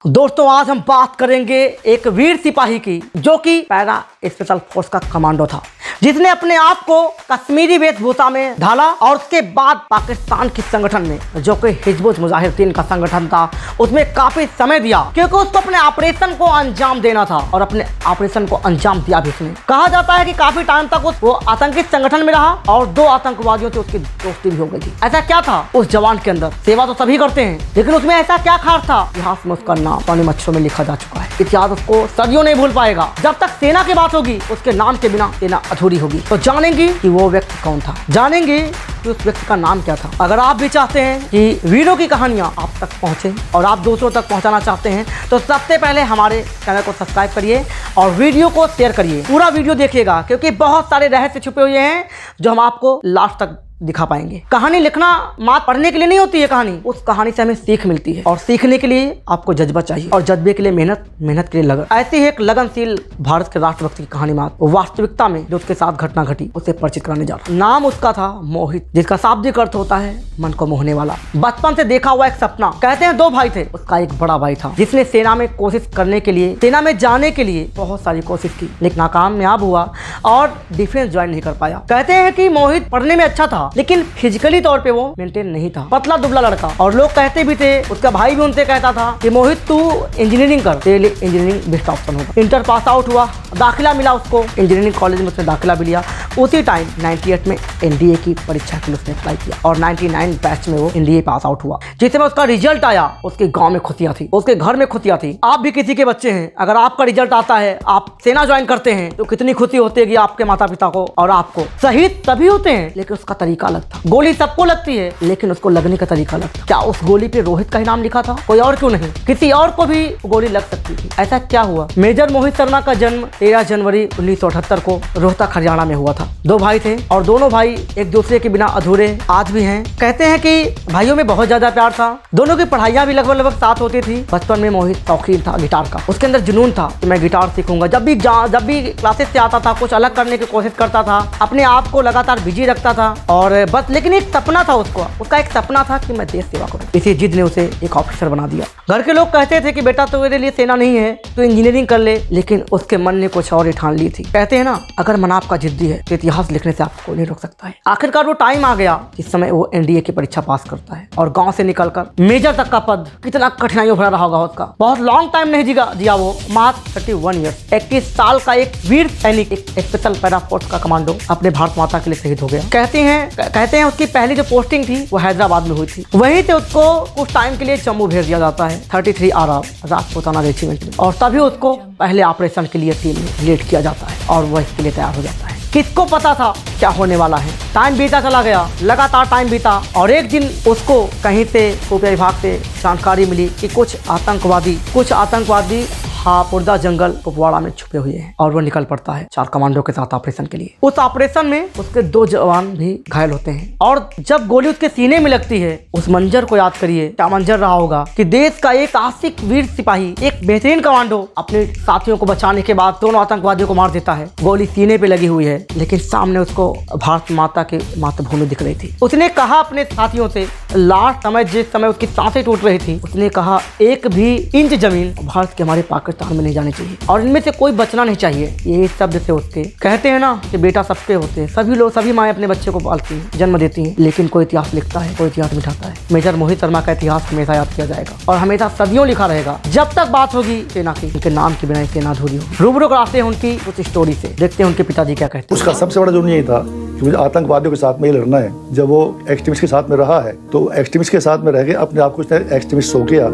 दोस्तों आज हम बात करेंगे एक वीर सिपाही की जो कि पैरा स्पेशल फोर्स का कमांडो था, जिसने अपने आप को कश्मीरी वेशभूषा में ढाला और उसके बाद पाकिस्तान के संगठन में जो कि हिजबुल मुजाहिदीन का संगठन था उसमें काफी समय दिया, क्योंकि उसको अपने ऑपरेशन को अंजाम देना था और अपने ऑपरेशन को अंजाम दिया भी उसने। कहा जाता है कि काफी टाइम तक वो आतंकी संगठन में रहा और 2 आतंकवादियों से उसकी दोस्ती भी हो गई थी। ऐसा क्या था उस जवान के अंदर? सेवा तो सभी करते हैं, लेकिन उसमें ऐसा क्या खास था? इतिहास में उसका नाम पानी अक्षरों में लिखा जा चुका है। इतिहास उसको सदियों नहीं भूल पाएगा। जब तक सेना की बात होगी उसके नाम के बिना सेना अधूरी होगी। तो जानेंगे कि वो व्यक्ति कौन था, जानेंगे कि उस व्यक्ति का नाम क्या था। अगर आप भी चाहते हैं कि वीरों की कहानियां आप तक पहुंचे और आप दूसरों तक पहुंचाना चाहते हैं तो सबसे पहले हमारे चैनल को सब्सक्राइब करिए और वीडियो को शेयर करिए। पूरा वीडियो देखिएगा क्योंकि बहुत सारे रहस्य छुपे हुए हैं जो हम आपको लास्ट तक दिखा पाएंगे। कहानी लिखना मात्र पढ़ने के लिए नहीं होती है, कहानी उस कहानी से हमें सीख मिलती है और सीखने के लिए आपको जज्बा चाहिए और जज्बे के लिए मेहनत, मेहनत के लिए लगन। ऐसी ही एक लगनशील भारत के राष्ट्रभक्त की कहानी मात्र वास्तविकता में जो उसके साथ घटना घटी उसे परिचित कराने जा रहा। नाम उसका था मोहित, जिसका शाब्दिक अर्थ होता है मन को मोहने वाला। बचपन से देखा हुआ एक सपना। कहते हैं 2 भाई थे, उसका एक बड़ा भाई था जिसने सेना में कोशिश करने के लिए, सेना में जाने के लिए बहुत सारी कोशिश की लेकिन नाकामयाब हुआ और डिफेंस ज्वाइन नहीं कर पाया। कहते हैं कि मोहित पढ़ने में अच्छा था लेकिन फिजिकली तौर पे वो मेंटेन नहीं था, पतला दुबला लड़का। और लोग कहते भी थे, उसका भाई भी उनसे कहता था कि मोहित तू इंजीनियरिंग कर, तेरे लिए इंजीनियरिंग बेस्ट ऑप्शन होगा। इंटर पास आउट हुआ, दाखिला मिला उसको इंजीनियरिंग कॉलेज में, उसने दाखिला भी लिया। उसी टाइम 98 में एनडीए की परीक्षा के लिए उसने अप्लाई किया और 99 बैच में वो एनडीए पास आउट हुआ। जिस समय उसका रिजल्ट आया उसके गांव में खुशियां थी, उसके घर में खुशियां थी। आप भी किसी के बच्चे हैं, अगर आपका रिजल्ट आता है, आप सेना ज्वाइन करते हैं तो कितनी खुशी होती है आपके माता पिता को और आपको। शहीद तभी होते हैं लेकिन उसका तरीका अलग था। गोली सबको लगती है लेकिन उसको लगने का तरीका अलग था। क्या उस गोली पे रोहित का ही नाम लिखा था? कोई और क्यों नहीं, किसी और को भी गोली लग सकती थी। ऐसा क्या हुआ? मेजर मोहित शर्मा का जन्म 13 जनवरी 1978 को रोहतक हरियाणा में हुआ था। 2 भाई थे और दोनों भाई एक दूसरे के बिना अधूरे आज भी हैं। कहते हैं कि भाइयों में बहुत ज्यादा प्यार था, दोनों की पढ़ाइयां भी लगभग साथ होती थी। बचपन में मोहित शौकीन था गिटार का, उसके अंदर जुनून था कि मैं गिटार सीखूंगा। जब भी क्लासेस से आता था कुछ अलग करने की कोशिश करता था, अपने आप को लगातार बिजी रखता था और बस। लेकिन एक सपना था उसका एक सपना था कि मैं देश सेवा करूं। इसी जिद ने उसे एक ऑफिसर बना दिया। घर के लोग कहते थे कि बेटा तो मेरे लिए सेना नहीं है, तो इंजीनियरिंग कर ले, लेकिन उसके मन ने कुछ और ही ठान ली थी। कहते हैं ना, अगर मन आपका जिद्दी है तो इतिहास लिखने से आपको नहीं रोक सकता है। आखिरकार वो टाइम आ गया जिस समय वो एनडीए की परीक्षा पास करता है और गांव से निकलकर मेजर तक का पद। कितना कठिनाइयों भरा रहा होगा उसका। बहुत लॉन्ग टाइम नहीं जिया वो, मात्र 31 ईयर्स। 21 साल का एक वीर सैनिक, एक स्पेशल पैरा फोर्स का कमांडो अपने भारत माता के लिए शहीद हो गया। कहते हैं उसकी पहली जो पोस्टिंग थी वो हैदराबाद में हुई थी। वहीं से उसको कुछ टाइम के लिए जम्मू भेज दिया जाता है 33 RR राजपूताना रेजिमेंट में, और तभी उसको पहले ऑपरेशन के लिए टीम में सिलेक्ट किया जाता है और वह इसके लिए तैयार हो जाता है। किसको पता था क्या होने वाला है? टाइम बीता चला गया, लगातार टाइम बीता और एक दिन उसको कहीं से खुफिया विभाग से जानकारी मिली कि कुछ आतंकवादी हापुरदा जंगल कुपवाड़ा में छुपे हुए हैं और वो निकल पड़ता है 4 कमांडो के साथ ऑपरेशन के लिए। उस ऑपरेशन में उसके 2 जवान भी घायल होते हैं और जब गोली उसके सीने में लगती है, उस मंजर को याद करिए, क्या मंजर रहा होगा कि देश का एक आशिक वीर सिपाही, एक बेहतरीन कमांडो अपने साथियों को बचाने के बाद 2 आतंकवादियों को मार देता है। गोली सीने पे लगी हुई है लेकिन सामने उसको भारत माता की मातृभूमि दिख रही थी। उसने कहा अपने साथियों से, लास्ट समय जिस समय उसकी सांसें टूट रही थी, उसने कहा एक भी इंच जमीन भारत के हमारे पाकिस्तान में नहीं जानी चाहिए और इनमें से कोई बचना नहीं चाहिए। ये शब्द से उसके कहते हैं ना कि बेटा सबके होते हैं, सभी माएँ अपने बच्चे को पालती हैं, जन्म देती हैं, लेकिन कोई इतिहास लिखता है, कोई इतिहास मिटाता है। मेजर मोहित शर्मा का इतिहास हमेशा याद किया जाएगा और हमेशा सदियों लिखा रहेगा जब तक बात होगी सेना की। उनके नाम के बिना सेना अधूरी होगी। रूबरू कराते हैं उनकी उस स्टोरी से, देखते हैं उनके पिताजी क्या कहते हैं। उसका सबसे बड़ा जुनून यही था कि मुझे आतंकवादियों के साथ में ही लड़ना है। जब वो एक्सट्रीमिस्ट के साथ में रहा है तो एक्सट्रीमिस्ट के साथ में रह के अपने आप को उसने एक्सट्रीमिस्ट शो किया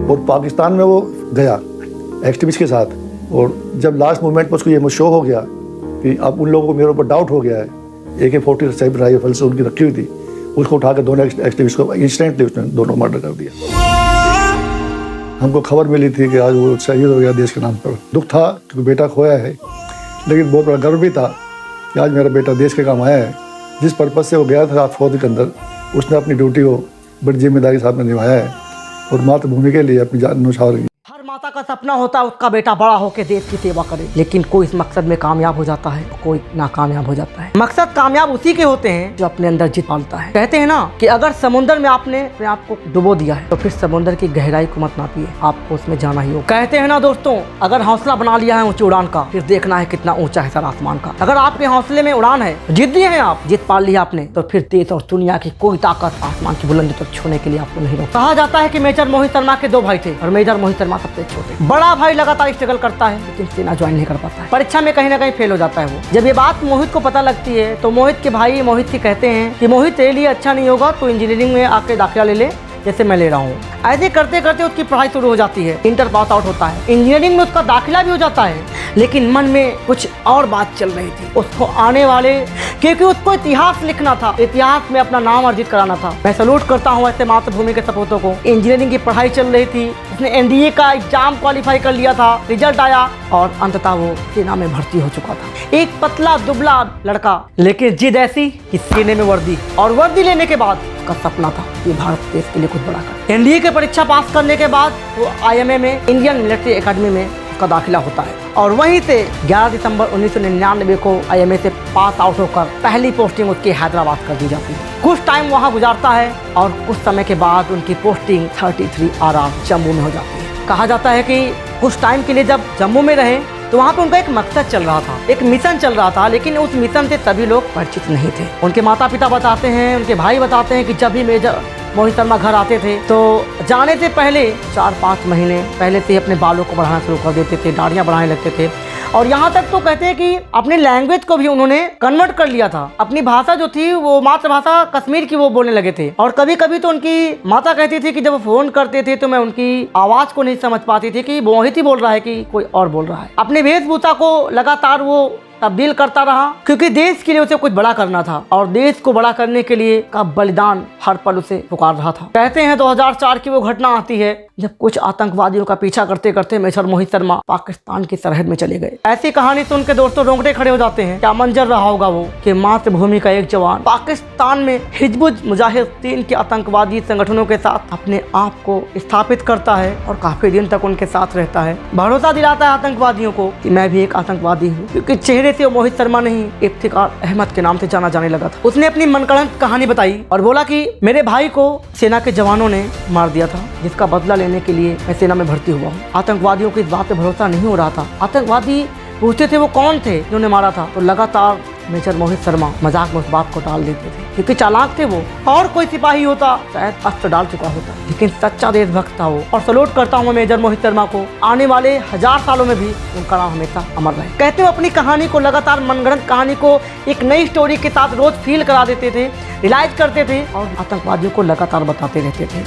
और पाकिस्तान में वो गया एक्सट्रीमिस्ट के साथ। और जब लास्ट मोमेंट पर उसको ये शो हो गया कि अब उन लोगों को मेरे ऊपर डाउट हो गया है, AK-47 राइफल से उनकी रखी हुई थी, उसको उठाकर दोनों एक्सट्रीमिस्ट को इंस्टेंटली उसने दोनों मर्डर कर दिया। हमको खबर मिली थी कि आज वो शहीद हो गया देश के नाम पर। दुख था क्योंकि बेटा खोया है, लेकिन बहुत बड़ा गर्व भी था कि आज मेरा बेटा देश के काम आया है। जिस पर्पज़ से वो गया था फौज के अंदर, उसने अपनी ड्यूटी को बड़ी जिम्मेदारी के साथ में निभाया है और मातृभूमि के लिए अपनी जान न्यौछावर की। माता का सपना होता है उसका बेटा बड़ा होकर देश की सेवा करे, लेकिन कोई इस मकसद में कामयाब हो जाता है, कोई नाकामयाब हो जाता है। मकसद कामयाब उसी के होते हैं जो अपने अंदर जित पालता है। कहते हैं ना कि अगर समुद्र में आपने अपने आप को डुबो दिया है तो फिर समुद्र की गहराई को मत नापिए, आपको उसमें जाना ही हो। कहते हैं ना दोस्तों, अगर हौसला बना लिया है ऊंची उड़ान का, फिर देखना है कितना ऊंचा है सर आसमान का। अगर आपके हौसले में उड़ान है, जिद्दी है आप, जित पाल लिया आपने, तो फिर देश और दुनिया की कोई ताकत आसमान की बुलंदी तक छूने के लिए आपको नहीं रोक। कहा जाता है कि मेजर मोहित शर्मा के 2 भाई थे और मेजर मोहित शर्मा सबसे छोटे। बड़ा भाई लगातार स्ट्रगल करता है लेकिन सेना ज्वाइन नहीं कर पाता है, परीक्षा में कहीं ना कहीं फेल हो जाता है वो। जब ये बात मोहित को पता लगती है तो मोहित के भाई मोहित से कहते हैं कि मोहित तेरे लिए अच्छा नहीं होगा, तो इंजीनियरिंग में आके दाखिला ले ले जैसे मैं ले रहा हूँ। ऐसे करते करते उसकी पढ़ाई शुरू हो जाती है, इंटर पास आउट होता है, इंजीनियरिंग में उसका दाखिला भी हो जाता है, लेकिन मन में कुछ और बात चल रही थी। उसको आने वाले, क्योंकि उसको इतिहास लिखना था, इतिहास में अपना नाम अर्जित कराना था। मैं सैल्यूट करता हूँ ऐसे मातृभूमि के सपूतों को। इंजीनियरिंग की पढ़ाई चल रही थी, उसने एनडीए का एग्जाम क्वालिफाई कर लिया था, रिजल्ट आया और अंततः वो सेना में भर्ती हो चुका था। एक पतला दुबला लड़का, लेकिन जिद ऐसी कि सीने में वर्दी, और वर्दी लेने के बाद उसका सपना था कि भारत देश के लिए कुछ बड़ा कर। एनडीए की परीक्षा पास करने के बाद वो आईएमए में, इंडियन मिलिट्री एकेडमी में उसका दाखिला होता है और वहीं से 11 दिसंबर 1999 को आईएमए से पास आउट होकर पहली पोस्टिंग उसकी हैदराबाद कर दी जाती है। कुछ टाइम वहां गुजारता है और कुछ समय के बाद उनकी पोस्टिंग 33 RR जम्मू में हो जाती है। कहा जाता है कि कुछ टाइम के लिए जब जम्मू में रहे तो वहाँ पे उनका एक मकसद चल रहा था, एक मिशन चल रहा था, लेकिन उस मिशन से सभी लोग परिचित नहीं थे। उनके माता पिता बताते हैं, उनके भाई बताते हैं कि जब भी मेजर मोहित शर्मा घर आते थे तो जाने से पहले 4-5 महीने पहले से ही अपने बालों को बढ़ाना शुरू कर देते थे, दाढ़ियाँ बढ़ाने लगते थे। और यहाँ तक तो कहते हैं कि अपने लैंग्वेज को भी उन्होंने कन्वर्ट कर लिया था। अपनी भाषा जो थी वो मातृभाषा कश्मीर की वो बोलने लगे थे। और कभी कभी तो उनकी माता कहती थी कि जब वो फोन करते थे तो मैं उनकी आवाज़ को नहीं समझ पाती थी कि मोहित ही बोल रहा है कि कोई और बोल रहा है। अपने वेशभूषा को लगातार वो तब्दील करता रहा क्योंकि देश के लिए उसे कुछ बड़ा करना था और देश को बड़ा करने के लिए का बलिदान हर पल उसे पुकार रहा था। कहते हैं 2004 की वो घटना आती है जब कुछ आतंकवादियों का पीछा करते करते मेजर मोहित शर्मा पाकिस्तान की सरहद में चले गए। ऐसी कहानी सुन के दोस्तों रोंगटे खड़े हो जाते हैं। क्या मंजर रहा होगा वो कि मातृभूमि का एक जवान पाकिस्तान में हिजबुल मुजाहिदीन के आतंकवादी संगठनों के साथ अपने आप को स्थापित करता है और काफी दिन तक उनके साथ रहता है, भरोसा दिलाता है आतंकवादियों को कि मैं भी एक आतंकवादी हूँ। क्योंकि चेहरे से वो मोहित शर्मा नहीं, इफ्तिकार अहमद के नाम से जाना जाने लगा था। उसने अपनी मनगढ़ंत कहानी बताई और बोला कि मेरे भाई को सेना के जवानों ने मार दिया था, जिसका बदला लेने के लिए मैं सेना में भर्ती हुआ हूँ। आतंकवादियों को इस बात पे भरोसा नहीं हो रहा था। आतंकवादी पूछते थे वो कौन थे जिन्होंने मारा था, तो लगातार मेजर मोहित शर्मा मजाक में उस बात को टाल देते थे क्योंकि चालाक थे वो। और कोई सिपाही होता शायद अस्त्र डाल चुका होता, लेकिन सच्चा देशभक्त था वो। और सलूट करता हूँ मेजर मोहित शर्मा को। आने वाले 1000 सालों में भी उनका नाम हमेशा अमर रहे। कहते हो अपनी कहानी को लगातार, मनगढ़ंत कहानी को एक नई स्टोरी के साथ रोज फील करा देते थे, रियलाइज करते थे और आतंकवादियों को लगातार बताते रहते थे।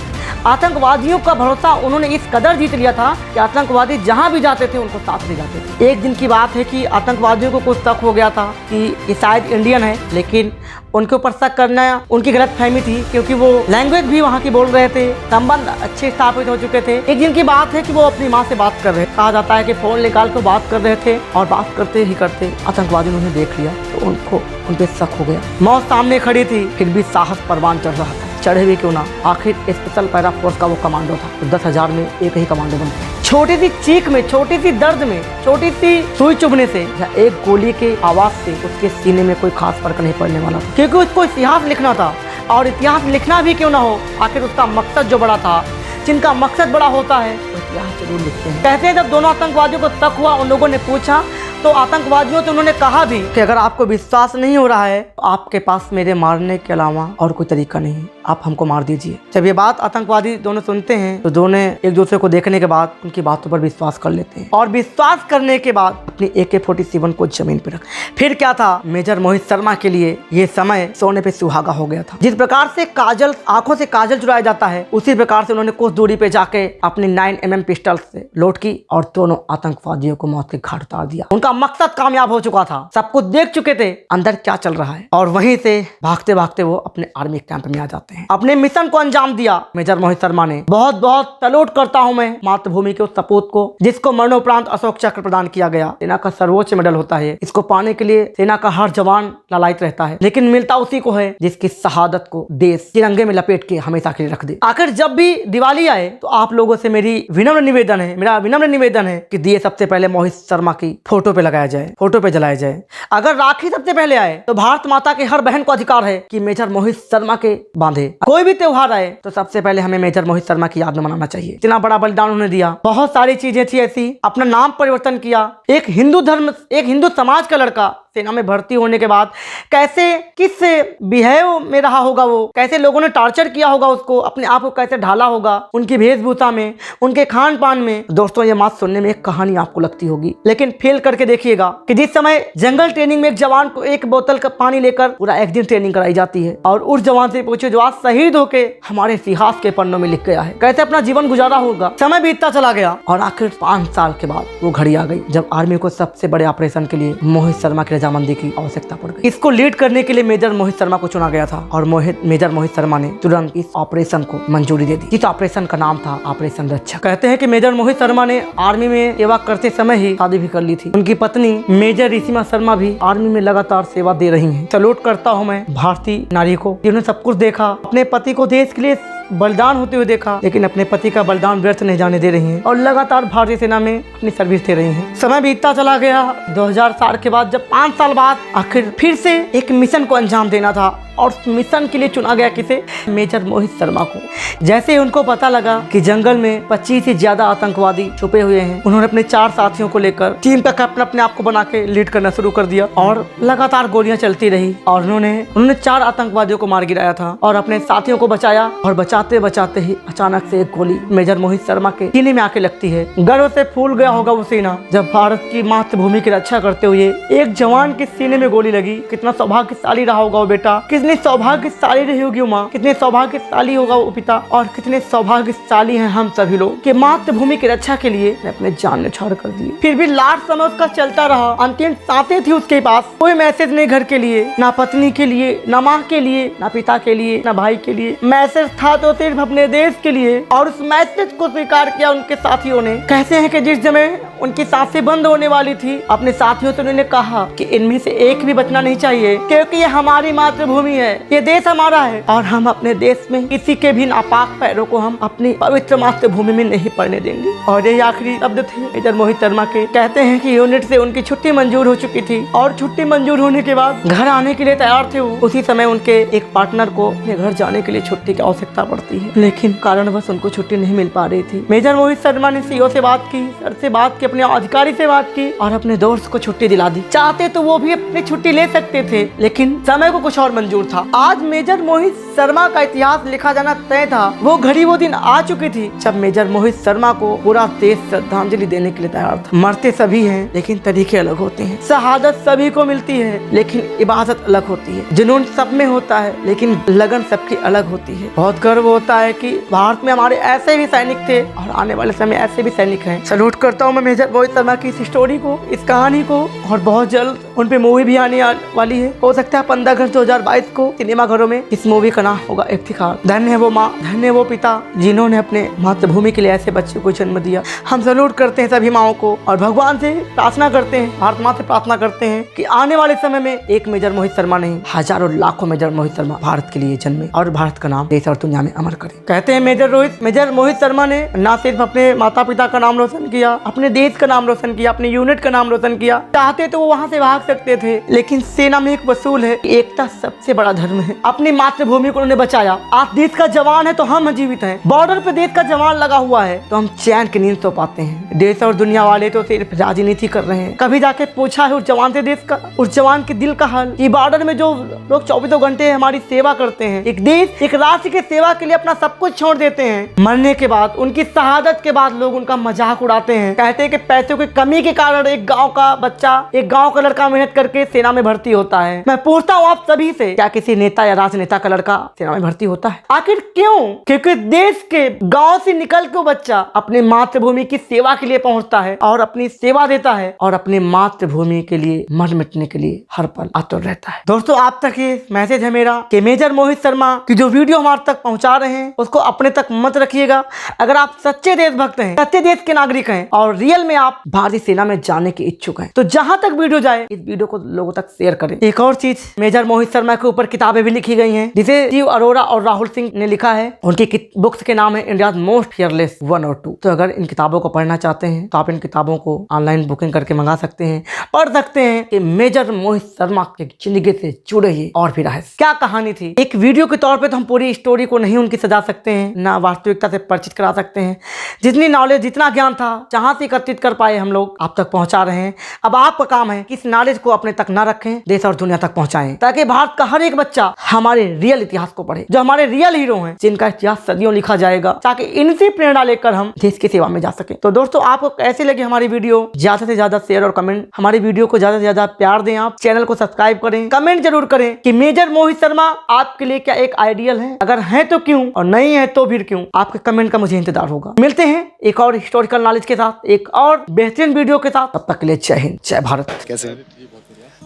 आतंकवादियों का भरोसा उन्होंने इस कदर जीत लिया था कि आतंकवादी जहां भी जाते थे उनको साथ ले जाते थे। एक दिन की बात है कि आतंकवादियों को कुछ शक हो गया था कि ये शायद इंडियन है, लेकिन उनके ऊपर शक करना उनकी गलतफहमी थी क्योंकि वो लैंग्वेज भी वहाँ की बोल रहे थे, संबंध अच्छे स्थापित हो चुके थे। एक दिन की बात है कि वो अपनी माँ से बात कर रहे, कहा जाता है कि फोन निकाल कर बात कर रहे थे और बात करते ही करते आतंकवादियों ने उन्हें देख लिया तो उनको उन पे शक हो गया। मौत सामने खड़ी थी, फिर भी साहस परवान चढ़ रहा था। चढ़े हुए क्यों ना, आखिर स्पेशल पैरा फोर्स का वो कमांडो था। तो 10,000 में एक ही कमांडो बन गया। छोटी सी चीख में, छोटी सी दर्द में, छोटी सी सुई चुभने से या एक गोली के आवाज से उसके सीने में कोई खास फर्क नहीं पड़ने वाला था, क्योंकि उसको इतिहास लिखना था। और इतिहास लिखना भी क्यों ना हो, आखिर उसका मकसद जो बड़ा था, जिनका मकसद बड़ा होता है वो इतिहास जरूर लिखते हैं। कहते हैं जब दोनों आतंकवादियों को शक हुआ, उन लोगों ने पूछा तो आतंकवादियों से उन्होंने कहा भी कि अगर आपको विश्वास नहीं हो रहा है तो आपके पास मेरे मारने के अलावा और कोई तरीका नहीं, आप हमको मार दीजिए। जब ये बात आतंकवादी दोनों सुनते हैं तो दोनों एक दूसरे को देखने के बाद उनकी बातों पर विश्वास कर लेते हैं और विश्वास करने के बाद अपनी AK-47 को जमीन पर रख। फिर क्या था, मेजर मोहित शर्मा के लिए ये समय सोने पे सुहागा हो गया था। जिस प्रकार से काजल, आंखों से काजल चुराया जाता है, उसी प्रकार से उन्होंने कुछ दूरी पे जाके अपनी 9mm पिस्टल से लोड की और दोनों आतंकवादियों को मौत के घाट उतार दिया। उनका मकसद कामयाब हो चुका था, सब कुछ देख चुके थे अंदर क्या चल रहा है। और वहीं से भागते भागते वो अपने आर्मी कैंप में आ जाते हैं। अपने मिशन को अंजाम दिया मेजर मोहित शर्मा ने। बहुत बहुत सैल्यूट करता हूं मैं मातृभूमि के उस सपूत को जिसको मरणोपरांत अशोक चक्र प्रदान किया गया। सेना का सर्वोच्च मेडल होता है, इसको पाने के लिए सेना का हर जवान लालायित रहता है, लेकिन मिलता उसी को है जिसकी शहादत को देश तिरंगे में लपेट के हमेशा के लिए रख दे। आखिर जब भी दिवाली आए तो आप लोगों से मेरा विनम्र निवेदन है कि दिए सबसे पहले मोहित शर्मा की फोटो पे लगाया जाए, फोटो पे जलाया जाए। अगर राखी सबसे पहले आए तो भारत माता के हर बहन को अधिकार है कि मेजर मोहित शर्मा के बांधे। कोई भी त्योहार आए तो सबसे पहले हमें मेजर मोहित शर्मा की याद में मनाना चाहिए। इतना बड़ा बलिदान उन्होंने दिया, बहुत सारी चीजें थी ऐसी, अपना नाम परिवर्तन किया। एक हिंदू समाज का लड़का सेना में भर्ती होने के बाद कैसे किस बिहेव में रहा होगा, वो कैसे लोगों ने टॉर्चर किया होगा उसको, अपने आप को कैसे ढाला होगा, उनकी वेशभूषा में, उनके खान पान में। दोस्तों ये बात सुनने में एक कहानी आपको लगती होगी, लेकिन फील करके देखिएगा कि जिस समय जंगल ट्रेनिंग में एक जवान को एक बोतल का पानी लेकर पूरा एक दिन ट्रेनिंग कराई जाती है और उस जवान से पूछो जो आज शहीद होके हमारे इतिहास के पन्नों में लिख गया है, कैसे अपना जीवन गुजारा होगा। समय बीतता चला गया और आखिर 5 साल के बाद वो घड़ी आ गई जब आर्मी को सबसे बड़े ऑपरेशन के लिए मोहित शर्मा की रजामंदी की आवश्यकता पड़ गई। इसको लीड करने के लिए मेजर मोहित शर्मा को चुना गया था और मेजर मोहित शर्मा ने तुरंत इस ऑपरेशन को मंजूरी दे दी। इस ऑपरेशन का नाम था ऑपरेशन रक्षा। कहते हैं कि मेजर मोहित शर्मा ने आर्मी में सेवा करते समय ही शादी भी कर ली थी। उनकी पत्नी मेजर रिसीमा शर्मा भी आर्मी में लगातार सेवा दे रही हैं। सैल्यूट करता हूं मैं भारतीय नारी को जिन्होंने सब कुछ देखा, अपने पति को देश के लिए बलिदान होते हुए देखा, लेकिन अपने पति का बलिदान व्यर्थ नहीं जाने दे रही हैं और लगातार भारतीय सेना में अपनी सर्विस दे रही हैं। समय बीतता चला गया। 2004 के बाद जब 5 साल बाद आखिर फिर से एक मिशन को अंजाम देना था और उस मिशन के लिए चुना गया किसे? मेजर मोहित शर्मा को। जैसे ही उनको पता लगा कि जंगल में 25 से ज्यादा आतंकवादी छुपे हुए हैं, उन्होंने अपने 4 साथियों को लेकर टीम का कैप्टन अपने आप को बना के लीड करना शुरू कर दिया और लगातार गोलियां चलती रही और उन्होंने 4 आतंकवादियों को मार गिराया था और अपने साथियों को बचाया। और बचाते बचाते ही अचानक से एक गोली मेजर मोहित शर्मा के सीने में आके लगती है। गर्व से फूल गया होगा वो सीना जब भारत की मातृभूमि की रक्षा करते हुए एक जवान के सीने में गोली लगी। कितना सौभाग्यशाली रहा होगा वो बेटा, कितनी सौभाग्यशाली रही होगी माँ, कितने सौभाग्यशाली होगा वो पिता और कितने सौभाग्यशाली हैं हम सभी लोग कि मातृभूमि की रक्षा के लिए अपने जान न्यौछावर कर दिए। फिर भी लास्ट समय उसका चलता रहा। अंतिम सांसें थी उसके पास, कोई मैसेज नहीं घर के लिए, ना पत्नी के लिए, ना माँ के लिए, ना पिता के लिए, ना भाई के लिए। मैसेज था तो सिर्फ अपने देश के लिए और उस मैसेज को स्वीकार किया उनके साथियों ने। कहते हैं कि जिस समय उनकी सांसें बंद होने वाली थी अपने साथियों से उन्होंने कहा कि इनमें से एक भी बचना नहीं चाहिए क्योंकि ये हमारी मातृभूमि है, ये देश हमारा है और हम अपने देश में किसी के भी नापाक पैरों को हम अपनी पवित्र मातृभूमि में नहीं पड़ने देंगे। और यही आखिरी शब्द थे मेजर मोहित शर्मा के। कहते हैं कि यूनिट से उनकी छुट्टी मंजूर हो चुकी थी और छुट्टी मंजूर होने के बाद घर आने के लिए तैयार थे। उसी समय उनके एक पार्टनर को अपने घर जाने के लिए छुट्टी की आवश्यकता पड़ती है, लेकिन कारणवश उनको छुट्टी नहीं मिल पा रही थी। मेजर मोहित शर्मा ने सीओ से बात की, सर से बात की, अपने अधिकारी से बात की और अपने दोस्त को छुट्टी दिला दी। चाहते तो वो भी अपनी छुट्टी ले सकते थे, लेकिन समय को कुछ और मंजूर था। आज मेजर मोहित शर्मा का इतिहास लिखा जाना तय था। वो घड़ी वो दिन आ चुकी थी जब मेजर मोहित शर्मा को पूरा देश श्रद्धांजलि देने के लिए तैयार था। मरते सभी हैं लेकिन तरीके अलग होते हैं। शहादत सभी को मिलती है लेकिन इबादत अलग होती है। जुनून सब में होता है लेकिन लगन सबकी अलग होती है। बहुत गर्व होता है कि भारत में हमारे ऐसे भी सैनिक थे और आने वाले समय ऐसे भी सैनिक हैं। सैल्यूट करता हूँ मैं मेजर मोहित शर्मा की इस स्टोरी को, इस कहानी को। और बहुत जल्द उन पे मूवी भी आने वाली है। हो सकता है 15 अगस्त 2022 को सिनेमा घरों में इस मूवी का नाम होगा इफ्तिखार। धन्य है वो माँ, धन्य है वो पिता जिन्होंने अपने मातृभूमि के लिए ऐसे बच्चे को जन्म दिया। हम सैल्यूट करते हैं सभी माओं को और भगवान से प्रार्थना करते हैं, भारत माँ से प्रार्थना करते हैं कि आने वाले समय में एक मेजर मोहित शर्मा नहीं, हजारों लाखों मेजर मोहित शर्मा भारत के लिए जन्मे और भारत का नाम देश और दुनिया में अमर करे। कहते हैं मेजर मोहित शर्मा ने न सिर्फ अपने माता पिता का नाम रोशन किया, अपने देश का नाम रोशन किया, अपने यूनिट का नाम रोशन किया। चाहते तो वो वहाँ से भाग सकते थे, लेकिन सेना में एक वसूल है, एकता सबसे बड़ा धर्म है। अपनी मातृभूमि को उन्होंने बचाया। आप देश का जवान है तो हम जीवित हैं। बॉर्डर पे देश का जवान लगा हुआ है तो हम चैन की नींद सो पाते हैं। देश और दुनिया वाले तो सिर्फ राजनीति कर रहे हैं। कभी जाके पूछा है उस जवान से देश का, उस जवान के दिल का हाल कि बॉर्डर में जो लोग 24 घंटे हमारी सेवा करते हैं, एक देश एक राष्ट्र की सेवा के लिए अपना सब कुछ छोड़ देते हैं, मरने के बाद उनकी शहादत के बाद लोग उनका मजाक उड़ाते हैं। कहते हैं कि पैसों की कमी के कारण एक गाँव का बच्चा, एक गाँव का लड़का मेहनत करके सेना में भर्ती होता है। मैं पूछता हूँ आप सभी से, क्या किसी नेता या राजनेता का लड़का सेना में भर्ती होता है? आखिर क्यों? क्योंकि देश के गांव से निकल के वो बच्चा अपने मातृभूमि की सेवा के लिए पहुंचता है और अपनी सेवा देता है और अपने मातृभूमि के लिए मर मिटने के लिए हर पल आतुर रहता है। दोस्तों, आप तक ये मैसेज है मेरा कि मेजर मोहित शर्मा की जो वीडियो हमारे तक पहुंचा रहे हैं उसको अपने तक मत रखिएगा। अगर आप सच्चे देशभक्त हैं, सच्चे देश के नागरिक हैं और रियल में आप भारतीय सेना में जाने के इच्छुक हैं, तो जहां तक वीडियो जाए इस वीडियो को लोगों तक शेयर करें। एक और चीज, मेजर मोहित शर्मा के ऊपर किताबें भी लिखी गई हैं जिसे जीव अरोरा और राहुल सिंह ने लिखा है। उनकी बुक्स के नाम है इंडिया मोस्ट फियरलेस 1 और 2। तो अगर इन किताबों को पढ़ना चाहते हैं तो आप इन किताबों को ऑनलाइन बुकिंग करके मंगा सकते हैं, पढ़ सकते हैं कि मेजर मोहित शर्मा की जिंदगी से जुड़े ही और भी रहस्य क्या कहानी थी। एक वीडियो के तौर पे तो हम पूरी स्टोरी को नहीं उनकी सजा सकते हैं, ना वास्तविकता से परिचित करा सकते हैं। जितनी नॉलेज, जितना ज्ञान था, जहां से एकत्रित कर पाए हम लोग आप तक पहुंचा रहे हैं। अब आपका काम है कि इस नॉलेज को अपने तक ना रखें, देश और दुनिया तक पहुंचाएं, ताकि भारत का हर एक बच्चा हमारे रियल इतिहास को पढ़े, जो हमारे रियल हीरो हैं, जिनका इतिहास सदियों लिखा जाएगा, ताकि इनसे प्रेरणा लेकर हम देश की सेवा में जा सके। तो दोस्तों, आपको कैसे लगी हमारी वीडियो? ज्यादा से ज्यादा शेयर और कमेंट, हमारी वीडियो को ज्यादा से ज्यादा प्यार दें। आप चैनल को सब्सक्राइब करें, कमेंट जरूर करें कि मेजर मोहित शर्मा आपके लिए क्या एक आइडियल है? अगर है तो क्यों, और नहीं है तो फिर क्यों? आपके कमेंट का मुझे इंतजार होगा। मिलते हैं एक और हिस्टोरिकल नॉलेज के साथ, एक और बेहतरीन वीडियो के साथ। तब तक के लिए जय हिंद, जय भारत। कैसे हैं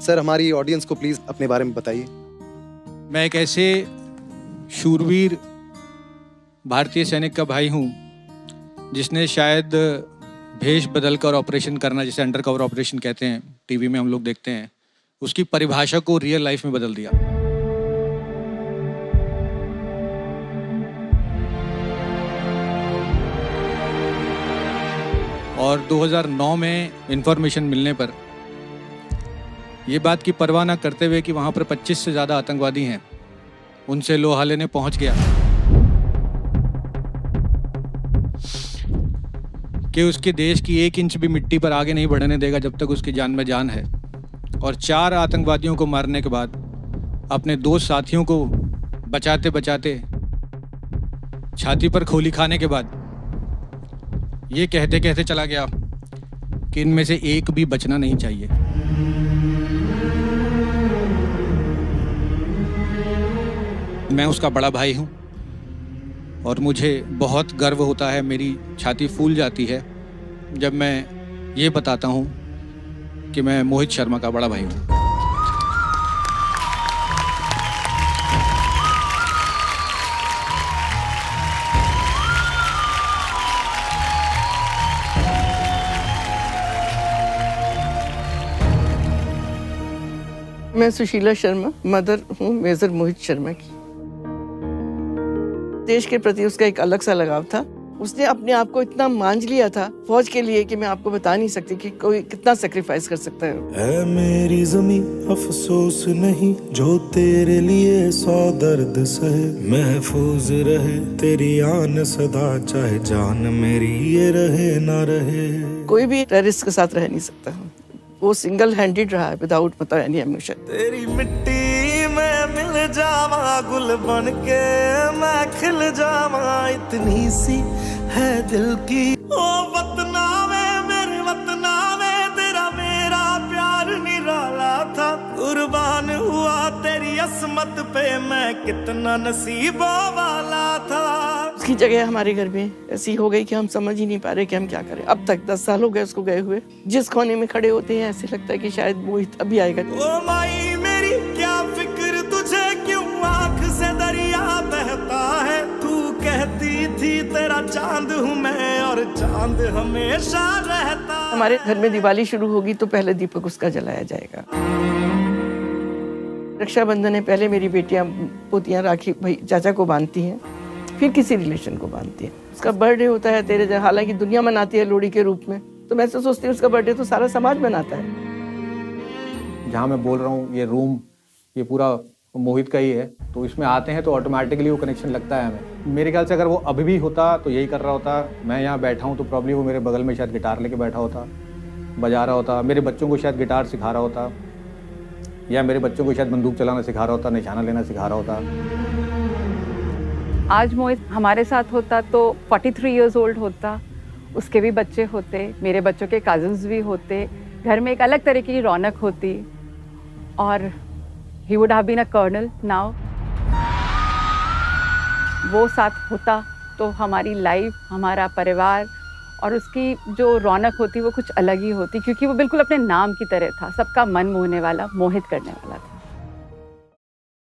सर? हमारी ऑडियंस को प्लीज अपने बारे में बताइए। मैं एक ऐसे शूरवीर भारतीय सैनिक का भाई हूं जिसने शायद भेष बदलकर ऑपरेशन करना, जिसे अंडर कवर ऑपरेशन कहते हैं, टीवी में हम लोग देखते हैं, उसकी परिभाषा को रियल लाइफ में बदल दिया। और 2009 में इंफॉर्मेशन मिलने पर ये बात की परवाह न करते हुए कि वहाँ पर 25 से ज़्यादा आतंकवादी हैं, उनसे लोहाले ने पहुँच गया कि उसके देश की 1 इंच भी मिट्टी पर आगे नहीं बढ़ने देगा जब तक उसकी जान में जान है। और 4 आतंकवादियों को मारने के बाद अपने 2 साथियों को बचाते बचाते छाती पर गोली खाने के बाद ये कहते कहते चला गया कि इनमें से एक भी बचना नहीं चाहिए। मैं उसका बड़ा भाई हूँ और मुझे बहुत गर्व होता है, मेरी छाती फूल जाती है जब मैं ये बताता हूँ कि मैं मोहित शर्मा का बड़ा भाई हूँ। मैं सुशीला शर्मा, मदर हूँ मेजर मोहित शर्मा की। देश के प्रति उसका एक अलग सा लगाव था। उसने अपने आप को इतना मांझ लिया था फौज के लिए कि मैं आपको बता नहीं सकती कि कोई कितना सेक्रीफाइस कर सकता है। ऐ मेरी ज़मीं अफसोस नहीं जो तेरे लिए 100 दर्द सहे, महफूज रहे तेरी आन सदा, चाहे जान मेरी ये रहे ना रहे। कोई भी टेररिस्ट के साथ रह नहीं सकता, वो सिंगल हैंडेड रहा है विदाउट मतलब एनी एम्यूशन। तेरी मिट्टी में मिल जावा गुल बन के मैं खिल जावा, इतनी सी है दिल की। ओ वतना में मेरे वतना में तेरा मेरा प्यार निराला था, कुर्बान हुआ तेरी असमत पे मैं कितना नसीबों वाला था। उसकी जगह हमारे घर में ऐसी हो गई कि हम समझ ही नहीं पा रहे कि हम क्या करें। अब तक 10 साल हो गए उसको गए हुए। जिस कोने में खड़े होते हैं ऐसे लगता है कि शायद मोहित अभी आएगा। ओ माई मेरी क्या फिक्र तुझे, क्यों आँख से दरिया बहता है, तू कहती थी तेरा चांद हूँ मैं और चांद हमेशा रहता। हमारे घर में दिवाली शुरू होगी तो पहले दीपक उसका जलाया जाएगा। रक्षाबंधन है, पहले मेरी बेटियां पोतियां राखी भाई चाचा को बांधती हैं, फिर किसी रिलेशन को बांधती हैं। उसका बर्थडे होता है तेरे जहाँ, हालांकि दुनिया मनाती है लोहड़ी के रूप में, तो मैं तो सोचती हूँ उसका बर्थडे तो सारा समाज मनाता है। जहाँ मैं बोल रहा हूँ ये रूम ये पूरा मोहित का ही है, तो इसमें आते हैं तो ऑटोमेटिकली वो कनेक्शन लगता है हमें। मेरे ख्याल से अगर वो अभी भी होता तो यही कर रहा होता। मैं यहाँ बैठा हूँ तो प्रॉब्ली वो मेरे बगल में शायद गिटार लेके बैठा होता, बजा रहा होता, मेरे बच्चों को शायद गिटार सिखा रहा होता, या मेरे बच्चों को शायद बंदूक चलाना सिखा रहा होता, निशाना लेना सिखा रहा होता। आज मोहित हमारे साथ होता तो 43 इयर्स ओल्ड होता, उसके भी बच्चे होते, मेरे बच्चों के कजिन्स भी होते, घर में एक अलग तरीके की रौनक होती और he would have been a colonel now. वो साथ होता तो हमारी लाइफ, हमारा परिवार और उसकी जो रौनक होती वो कुछ अलग ही होती, क्योंकि वो बिल्कुल अपने नाम की तरह था, सबका मन मोहने वाला, मोहित करने वाला था।